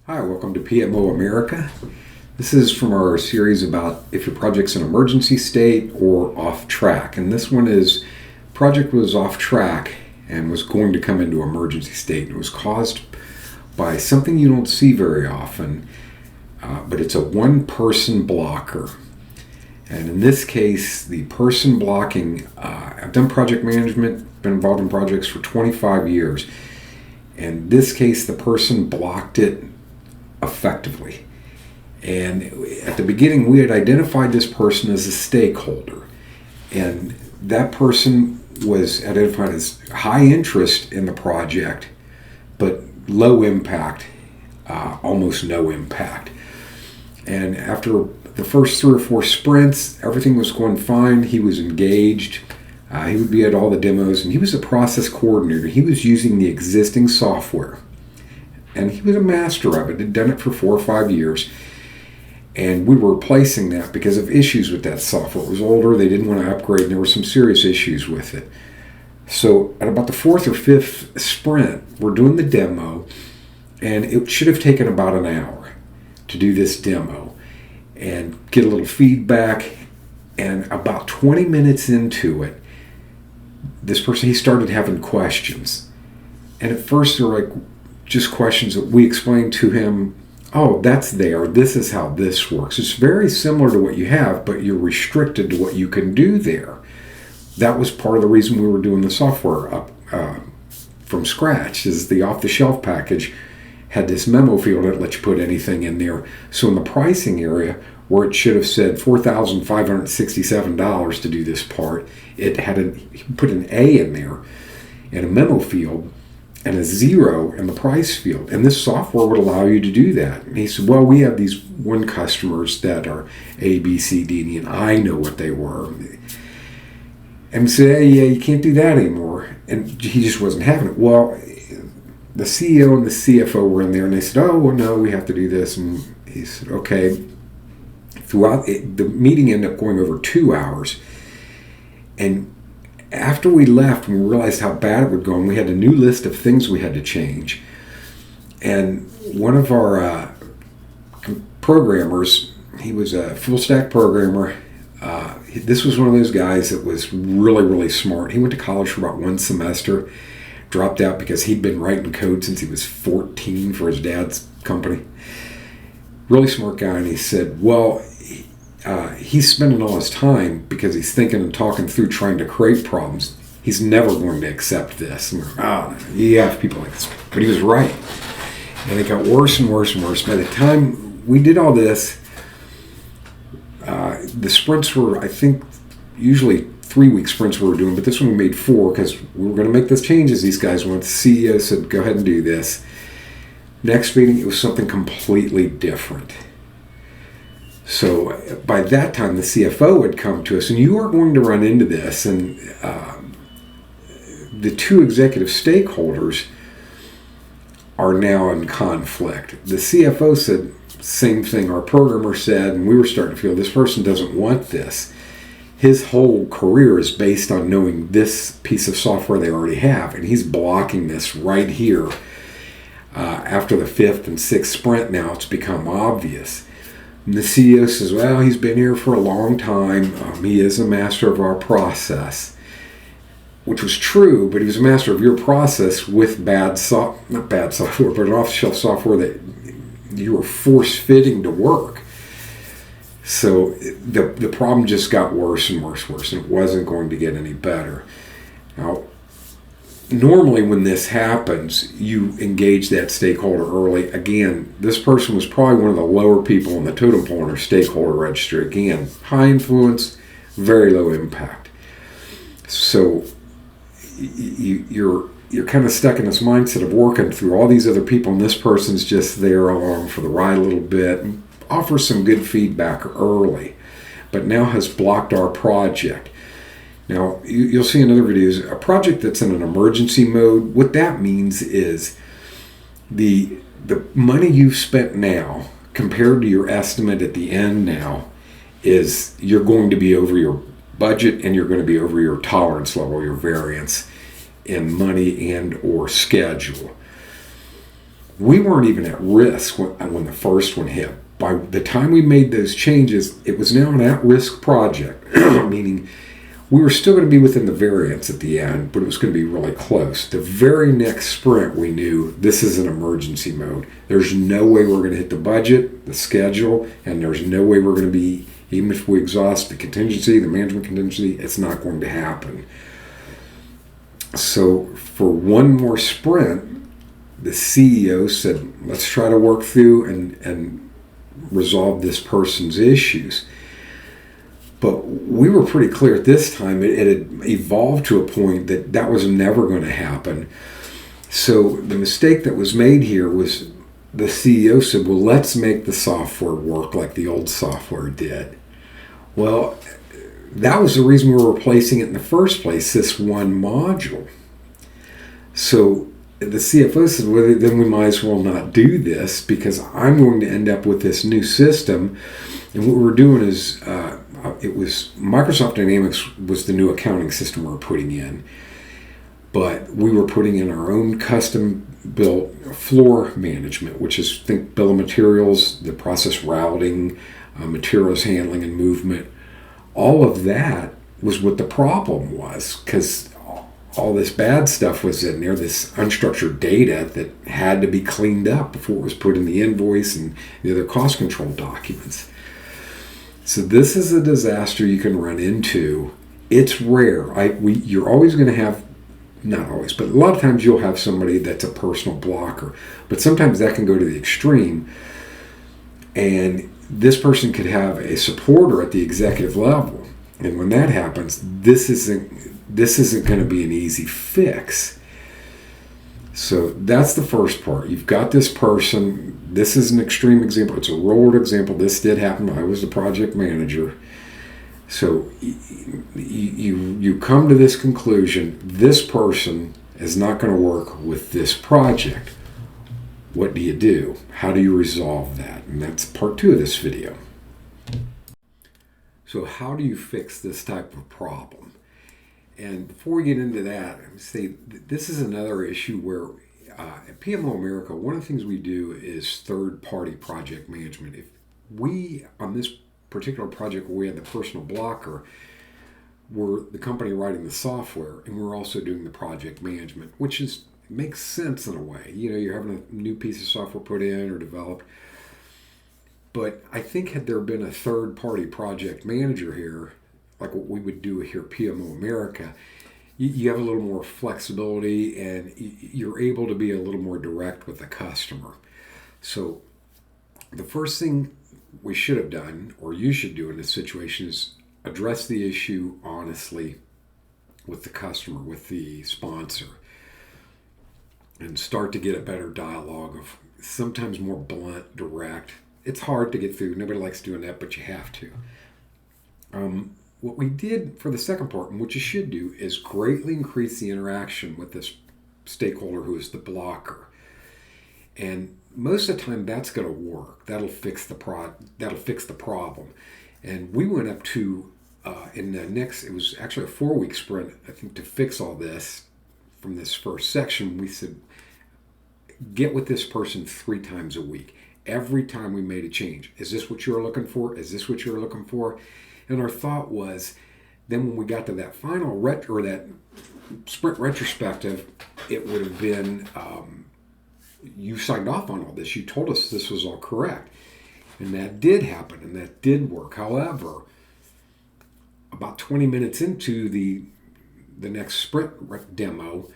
Hi, welcome to PMO America. This is from our series about if your project's in emergency state or off track. And this one is, project was off track and was going to come into emergency state. It was caused by something you don't see very often, but it's a one-person blocker. And in this case, the person blocking, I've done project management, been involved in projects for 25 years. In this case, the person blocked it effectively. And at the beginning, we had identified this person as a stakeholder. And that person was identified as high interest in the project, but low impact, almost no impact. And after the first 3 or 4 sprints, everything was going fine. He was engaged. He would be at all the demos, and he was a process coordinator. He was using the existing software, and he was a master of it. Had done it for 4 or 5 years, and we were replacing that because of issues with that software. It was older. They didn't want to upgrade, and there were some serious issues with it. So at about the 4th or 5th sprint, we're doing the demo, and it should have taken about an hour to do this demo and get a little feedback. And about 20 minutes into it, this person, he started having questions. And at first they're like just questions that we explained to him. Oh, that's there. This is how this works. It's very similar to what you have, but you're restricted to what you can do there. That was part of the reason we were doing the software up from scratch, is the off-the-shelf package had this memo field that let you put anything in there. So in the pricing area, where it should have said $4,567 to do this part, it had he put an A in there and a memo field and a 0 in the price field. And this software would allow you to do that. And he said, well, we have these one customers that are A, B, C, D, and E, and I know what they were. And he said, hey, yeah, you can't do that anymore. And he just wasn't having it. Well, the CEO and the CFO were in there, and they said, oh, well, no, we have to do this. And he said, okay. Throughout it, the meeting ended up going over 2 hours. And after we left, we realized how bad it would go, and we had a new list of things we had to change. And one of our programmers, he was a full stack programmer. This was one of those guys that was really, really smart. He went to college for about 1 semester, dropped out because he'd been writing code since he was 14 for his dad's company. Really smart guy. And he said, well, he's spending all his time because he's thinking and talking through trying to create problems. He's never going to accept this. And you have people like this. But he was right. And it got worse and worse and worse. By the time we did all this, the sprints were, I think, usually 3-week sprints we were doing, but this one we made 4 because we were going to make those changes these guys want. The CEO said, go ahead and do this. Next meeting, it was something completely different. So by that time, the CFO had come to us, and you are going to run into this. And the 2 executive stakeholders are now in conflict. The CFO said, same thing our programmer said, and we were starting to feel this person doesn't want this. His whole career is based on knowing this piece of software they already have, and he's blocking this right here. After the 5th and 6th sprint now, it's become obvious. And the CEO says, well, he's been here for a long time. He is a master of our process, which was true, but he was a master of your process with not bad software, but an off-the-shelf software that you were force-fitting to work. So the problem just got worse and worse and worse, and it wasn't going to get any better. Now, normally when this happens, you engage that stakeholder early. Again, this person was probably one of the lower people in the totem pole in our stakeholder register. Again, high influence, very low impact. So you're kind of stuck in this mindset of working through all these other people, and this person's just there along for the ride a little bit and offers some good feedback early, but now has blocked our project. Now, you'll see in other videos, a project that's in an emergency mode, what that means is the money you've spent now compared to your estimate at the end now is you're going to be over your budget and you're going to be over your tolerance level, your variance in money and or schedule. We weren't even at risk when the first one hit. By the time we made those changes, it was now an at-risk project, meaning we were still going to be within the variance at the end, but it was going to be really close. The very next sprint, we knew this is an emergency mode. There's no way we're going to hit the budget, the schedule, and there's no way we're going to be, even if we exhaust the contingency, the management contingency, it's not going to happen. So for one more sprint, the CEO said, let's try to work through and resolve this person's issues. But we were pretty clear at this time it had evolved to a point that that was never going to happen. So the mistake that was made here was the CEO said, well, let's make the software work like the old software did. Well, that was the reason we were replacing it in the first place, this one module. So the CFO said, well, then we might as well not do this because I'm going to end up with this new system. And what we're doing is, it was Microsoft Dynamics was the new accounting system we were putting in. But we were putting in our own custom-built floor management, which is, think bill of materials, the process routing, materials handling and movement. All of that was what the problem was, because all this bad stuff was in there, this unstructured data that had to be cleaned up before it was put in the invoice and the other cost control documents. So this is a disaster you can run into. It's rare. You're always going to have, not always, but a lot of times you'll have somebody that's a personal blocker. But sometimes that can go to the extreme. And this person could have a supporter at the executive level. And when that happens, this isn't going to be an easy fix. So that's the first part. You've got this person. This is an extreme example. It's a real-world example. This did happen. I was the project manager. So you come to this conclusion. This person is not going to work with this project. What do you do? How do you resolve that? And that's part 2 of this video. So how do you fix this type of problem? And before we get into that, I would say this is another issue where at PMO America, one of the things we do is third-party project management. If we, on this particular project where we had the personal blocker, we're the company writing the software, and we're also doing the project management, which makes sense in a way. You know, you're having a new piece of software put in or developed. But I think had there been a third-party project manager here, like what we would do here at PMO America, you have a little more flexibility and you're able to be a little more direct with the customer. So the first thing we should have done, or you should do in this situation, is address the issue honestly with the customer, with the sponsor, and start to get a better dialogue of sometimes more blunt, direct. It's hard to get through. Nobody likes doing that, but you have to. What we did for the second part, and what you should do, is greatly increase the interaction with this stakeholder who is the blocker. And most of the time, that's going to work. That'll fix the problem. And we went up to in the next. It was actually a 4-week sprint, I think, to fix all this. From this first section, we said, get with this person 3 times a week. Every time we made a change, is this what you're looking for? Is this what you're looking for? And our thought was, then when we got to that final that sprint retrospective, it would have been, you signed off on all this. You told us this was all correct. And that did happen, and that did work. However, about 20 minutes into the next sprint demo,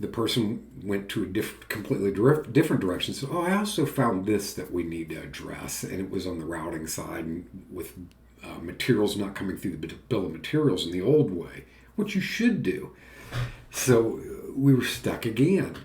the person went to a completely different direction. So, I also found this that we need to address. And it was on the routing side and with materials not coming through the bill of materials in the old way, which you should do. So we were stuck again.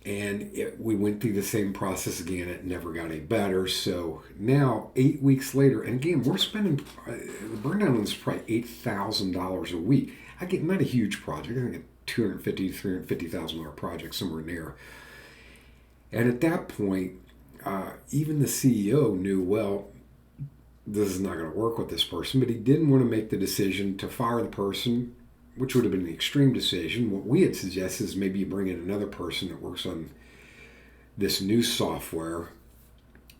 And we went through the same process again. It never got any better. So now, 8 weeks later, and again, we're spending, the burn down on this is probably $8,000 a week. I get not a huge project. I think a $250,000 to $350,000 project, somewhere in there. And at that point, even the CEO knew, well, this is not going to work with this person, but he didn't want to make the decision to fire the person, which would have been the extreme decision. What we had suggested is maybe you bring in another person that works on this new software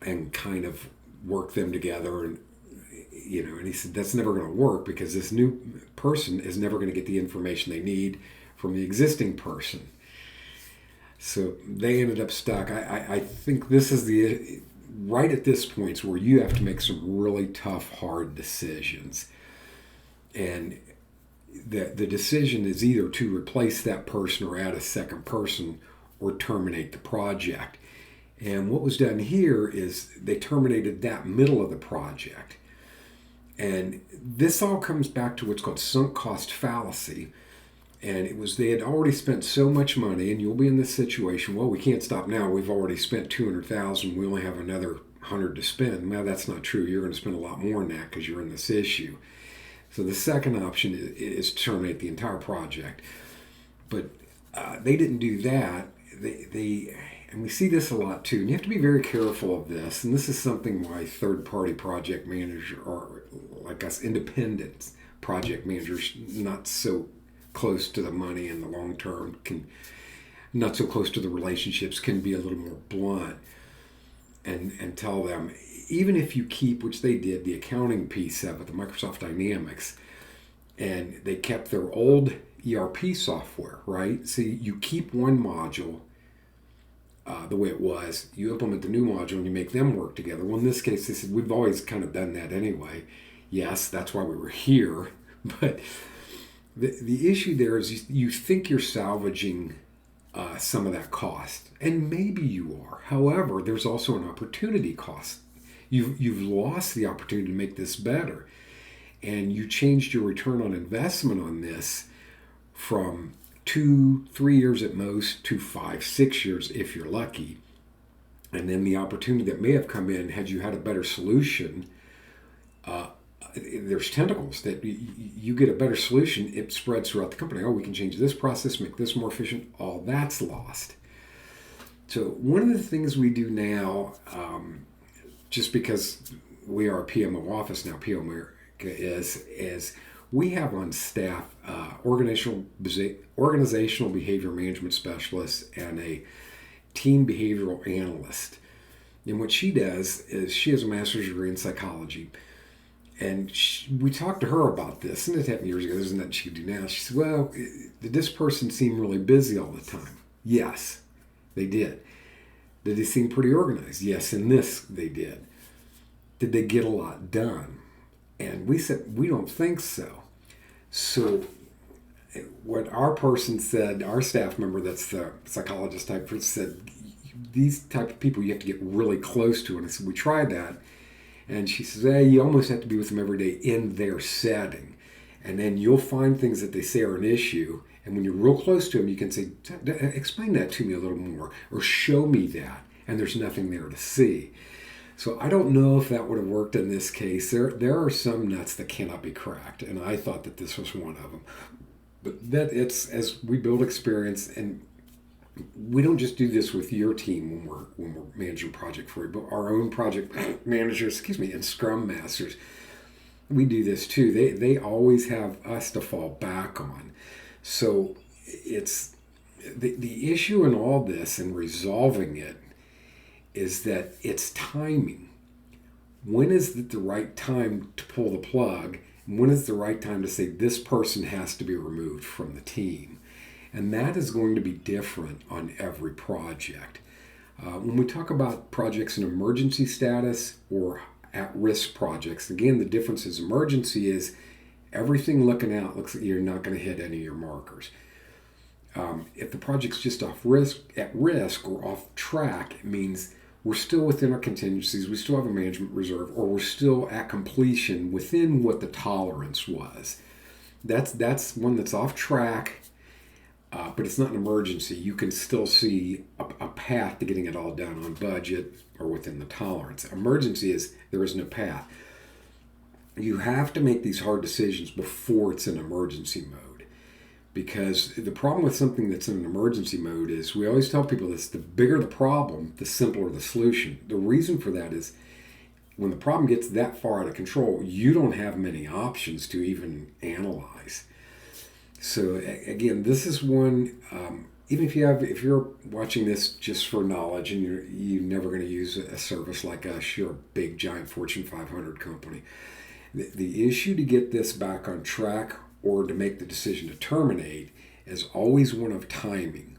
and kind of work them together. And and he said that's never going to work because this new person is never going to get the information they need from the existing person. So they ended up stuck. I think this is right at this point where you have to make some really tough, hard decisions. And the decision is either to replace that person or add a second person or terminate the project. And what was done here is they terminated that middle of the project. And this all comes back to what's called sunk cost fallacy. And it was they had already spent so much money, and you'll be in this situation. Well, we can't stop now. We've already spent $200,000. We only have another $100 to spend. Well, that's not true. You're going to spend a lot more than that because you're in this issue. So the second option is to terminate the entire project. But they didn't do that. And we see this a lot too. And you have to be very careful of this. And this is something why third-party project managers, or like us, independent project managers, not so close to the money in the long term, not so close to the relationships, can be a little more blunt and tell them, even if you keep, which they did, the accounting piece of it, the Microsoft Dynamics, and they kept their old ERP software, right? So you keep one module the way it was, you implement the new module and you make them work together. Well, in this case, they said, we've always kind of done that anyway. Yes, that's why we were here, but the issue there is you think you're salvaging some of that cost, and maybe you are. However, there's also an opportunity cost. You've lost the opportunity to make this better, and you changed your return on investment on this from 2-3 years at most to 5-6 years if you're lucky. And then the opportunity that may have come in had you had a better solution. There's tentacles that you get a better solution, it spreads throughout the company. Oh, we can change this process, make this more efficient. All that's lost. So one of the things we do now, just because we are a PMO office now, PMO America is we have on staff organizational behavior management specialists and a team behavioral analyst. And what she does is she has a master's degree in psychology. And we talked to her about this, and it happened years ago. There's nothing she could do now. She said, well, did this person seem really busy all the time? Yes, they did. Did they seem pretty organized? Yes, in this they did. Did they get a lot done? And we said, we don't think so. So what our person said, our staff member that's the psychologist type person said, these type of people you have to get really close to. And I said, we tried that. And she says, hey, you almost have to be with them every day in their setting. And then you'll find things that they say are an issue. And when you're real close to them, you can say, explain that to me a little more, or show me that. And there's nothing there to see. So I don't know if that would have worked in this case. There are some nuts that cannot be cracked. And I thought that this was one of them. But that it's, as we build experience, and we don't just do this with your team when we're managing project for you, but our own project managers, and Scrum Masters, we do this too. They always have us to fall back on. So it's the issue in all this and resolving it is that it's timing. When is it the right time to pull the plug? And when is the right time to say this person has to be removed from the team? And that is going to be different on every project. When we talk about projects in emergency status or at-risk projects, again, the difference is emergency is everything looking out looks like you're not going to hit any of your markers. If the project's just at risk or off track, it means we're still within our contingencies, we still have a management reserve, or we're still at completion within what the tolerance was. That's one that's off track. But it's not an emergency. You can still see a path to getting it all done on budget or within the tolerance. Emergency is there is no path. You have to make these hard decisions before it's in emergency mode. Because the problem with something that's in an emergency mode is, we always tell people this, the bigger the problem, the simpler the solution. The reason for that is when the problem gets that far out of control, you don't have many options to even analyze. So again, this is one, even if you're watching this just for knowledge and you're never going to use a service like us, you're a big giant Fortune 500 company. The issue to get this back on track or to make the decision to terminate is always one of timing.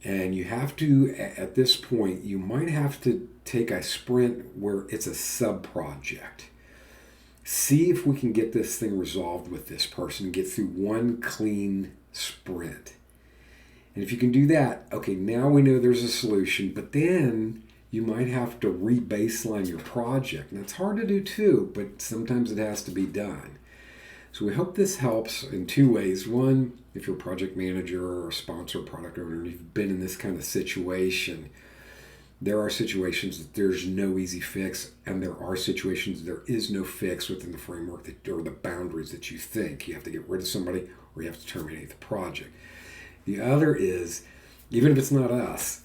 And you have to, at this point, you might have to take a sprint where it's a sub-project. See if we can get this thing resolved with this person, get through one clean sprint. And if you can do that, okay, now we know there's a solution, but then you might have to re-baseline your project. And that's hard to do too, but sometimes it has to be done. So we hope this helps in two ways. One, if you're a project manager or a sponsor or product owner and you've been in this kind of situation, there are situations that there's no easy fix, and there are situations there is no fix within the framework or the boundaries that you think. You have to get rid of somebody or you have to terminate the project. The other is, even if it's not us,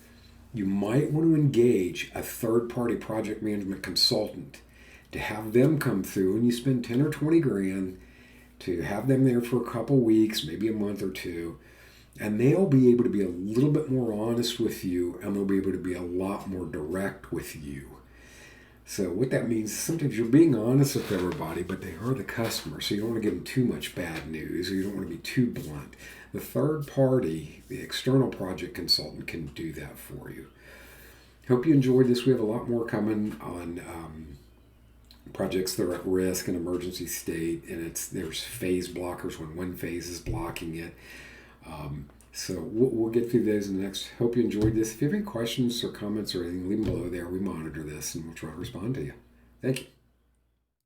you might want to engage a third-party project management consultant to have them come through, and you spend 10 or 20 grand to have them there for a couple weeks, maybe a month or two, and they'll be able to be a little bit more honest with you, and they'll be able to be a lot more direct with you. So what that means is sometimes you're being honest with everybody, but they are the customer, so you don't want to give them too much bad news, or you don't want to be too blunt. The third party, the external project consultant, can do that for you. Hope you enjoyed this. We have a lot more coming on projects that are at risk and emergency state, and there's phase blockers when one phase is blocking it. So we'll get through those in the next. Hope you enjoyed this. If you have any questions or comments or anything, leave them below there. We monitor this and we'll try to respond to you. Thank you.